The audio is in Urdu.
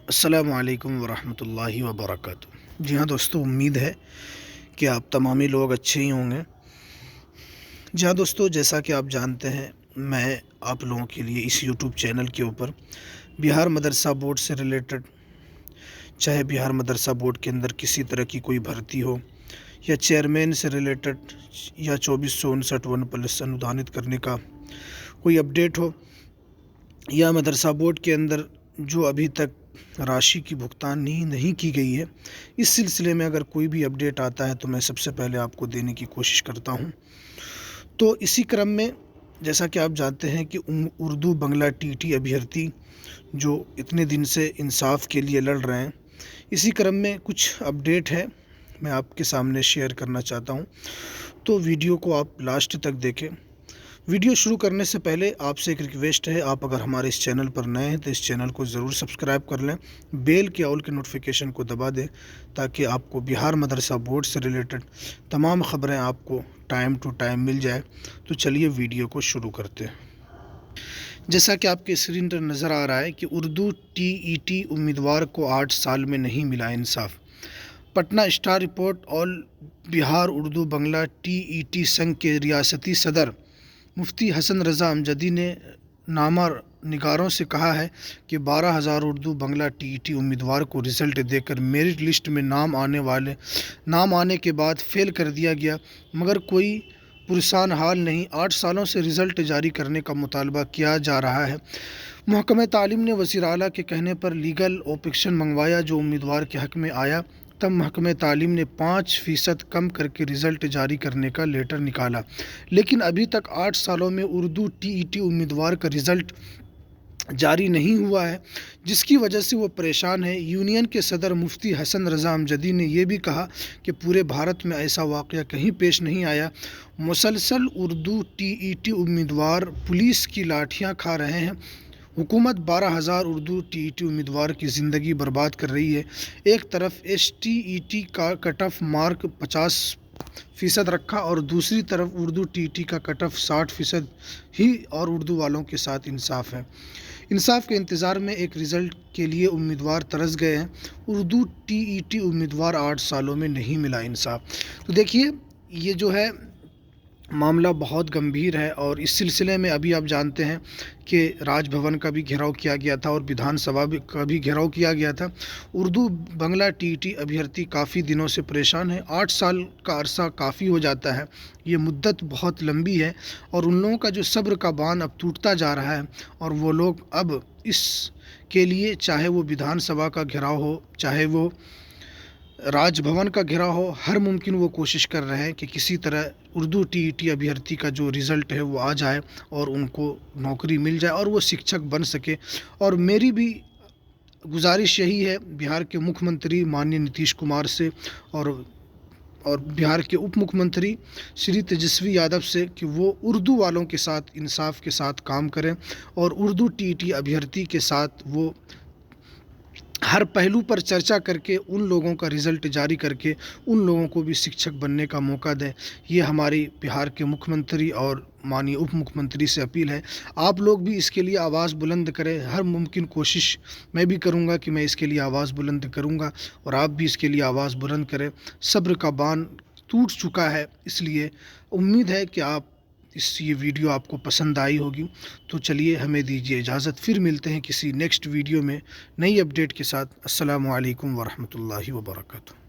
السلام علیکم ورحمۃ اللہ وبرکاتہ۔ جی ہاں دوستو، امید ہے کہ آپ تمامی لوگ اچھے ہی ہوں گے۔ جی ہاں دوستو، جیسا کہ آپ جانتے ہیں، میں آپ لوگوں کے لیے اس یوٹیوب چینل کے اوپر بہار مدرسہ بورڈ سے ریلیٹڈ، چاہے بہار مدرسہ بورڈ کے اندر کسی طرح کی کوئی بھرتی ہو، یا چیئرمین سے ریلیٹڈ، یا 2459 1+ انودانت کرنے کا کوئی اپڈیٹ ہو، یا مدرسہ بورڈ کے اندر جو ابھی تک راشی کی بھگتان نہیں کی گئی ہے، اس سلسلے میں اگر کوئی بھی اپڈیٹ آتا ہے تو میں سب سے پہلے آپ کو دینے کی کوشش کرتا ہوں۔ تو اسی کرم میں جیسا کہ آپ جانتے ہیں کہ اردو بنگلہ ٹی ابھیرتی جو اتنے دن سے انصاف کے لیے لڑ رہے ہیں، اسی کرم میں کچھ اپڈیٹ ہے میں آپ کے سامنے شیئر کرنا چاہتا ہوں، تو ویڈیو کو آپ لاسٹ تک دیکھیں۔ ویڈیو شروع کرنے سے پہلے آپ سے ایک ریکویسٹ ہے، آپ اگر ہمارے اس چینل پر نئے ہیں تو اس چینل کو ضرور سبسکرائب کر لیں، بیل کے آل کے نوٹیفیکیشن کو دبا دیں، تاکہ آپ کو بہار مدرسہ بورڈ سے ریلیٹڈ تمام خبریں آپ کو ٹائم ٹو ٹائم مل جائے۔ تو چلیے ویڈیو کو شروع کرتے ہیں۔ جیسا کہ آپ کے اسکرین پر نظر آ رہا ہے کہ اردو ٹی امیدوار کو 8 سال میں نہیں ملا انصاف۔ پٹنہ اسٹار رپورٹ آل بہار اردو بنگلہ ٹی سنگھ کے ریاستی صدر مفتی حسن رضا امجدی نے نامہ نگاروں سے کہا ہے کہ 12,000 اردو بنگلہ ٹی امیدوار کو رزلٹ دے کر میرٹ لسٹ میں نام آنے کے بعد فیل کر دیا گیا، مگر کوئی پرسان حال نہیں۔ 8 سالوں سے رزلٹ جاری کرنے کا مطالبہ کیا جا رہا ہے۔ محکمہ تعلیم نے وزیر اعلیٰ کے کہنے پر لیگل اوپیشن منگوایا جو امیدوار کے حق میں آیا، تب محکمہ تعلیم نے 5% کم کر کے رزلٹ جاری کرنے کا لیٹر نکالا، لیکن ابھی تک 8 سالوں میں اردو ٹی امیدوار کا رزلٹ جاری نہیں ہوا ہے، جس کی وجہ سے وہ پریشان ہے۔ یونین کے صدر مفتی حسن رضا امجدی نے یہ بھی کہا کہ پورے بھارت میں ایسا واقعہ کہیں پیش نہیں آیا۔ مسلسل اردو ٹی امیدوار پولیس کی لاٹھیاں کھا رہے ہیں۔ حکومت 12,000 اردو ٹی امیدوار کی زندگی برباد کر رہی ہے۔ ایک طرف ایس ٹی کا کٹ آف مارک 50% رکھا اور دوسری طرف اردو ٹی کا کٹ آف 60% ہی، اور اردو والوں کے ساتھ انصاف ہے۔ انصاف کے انتظار میں ایک رزلٹ کے لیے امیدوار ترس گئے ہیں۔ اردو ٹی امیدوار 8 سالوں میں نہیں ملا انصاف۔ تو دیکھیے، یہ جو ہے معاملہ بہت گمبھیر ہے، اور اس سلسلے میں ابھی آپ جانتے ہیں کہ راج بھون کا بھی گھیراؤ کیا گیا تھا اور بدھان سبھا کا بھی گھیراؤ کیا گیا تھا۔ اردو بنگلہ ٹی ابھیرتی کافی دنوں سے پریشان ہے۔ 8 سال کا عرصہ کافی ہو جاتا ہے، یہ مدت بہت لمبی ہے، اور ان لوگوں کا جو صبر کا باندھ اب ٹوٹتا جا رہا ہے، اور وہ لوگ اب اس کے لیے، چاہے وہ بدھان سبھا کا گھیراؤ ہو، چاہے وہ راج بھون کا گھیراؤ ہو، ہر ممکن وہ کوشش کر رہے ہیں کہ کسی طرح اردو ٹی ابھیرتی کا جو رزلٹ ہے وہ آ جائے اور ان کو نوکری مل جائے اور وہ شکشک بن سکے۔ اور میری بھی گزارش یہی ہے بہار کے مکھیہ منتری مانیہ نتیش کمار سے اور بہار کے اپ مکھیہ منتری شری تیجسوی یادو سے کہ وہ اردو والوں کے ساتھ انصاف کے ساتھ کام کریں، اور اردو ٹی ابھیرتی کے ساتھ وہ ہر پہلو پر چرچا کر کے ان لوگوں کا رزلٹ جاری کر کے ان لوگوں کو بھی شکشک بننے کا موقع دیں۔ یہ ہماری بہار کے مکھیہ منتری اور مانیہ اپ مکھیہ منتری سے اپیل ہے۔ آپ لوگ بھی اس کے لیے آواز بلند کریں۔ ہر ممکن کوشش میں بھی کروں گا کہ میں اس کے لیے آواز بلند کروں گا، اور آپ بھی اس کے لیے آواز بلند کریں۔ صبر کا باندھ ٹوٹ چکا ہے، اس لیے امید ہے کہ یہ ویڈیو آپ کو پسند آئی ہوگی۔ تو چلیے، ہمیں دیجیے اجازت، پھر ملتے ہیں کسی نیکسٹ ویڈیو میں نئی اپڈیٹ کے ساتھ۔ السلام علیکم ورحمۃ اللہ وبرکاتہ۔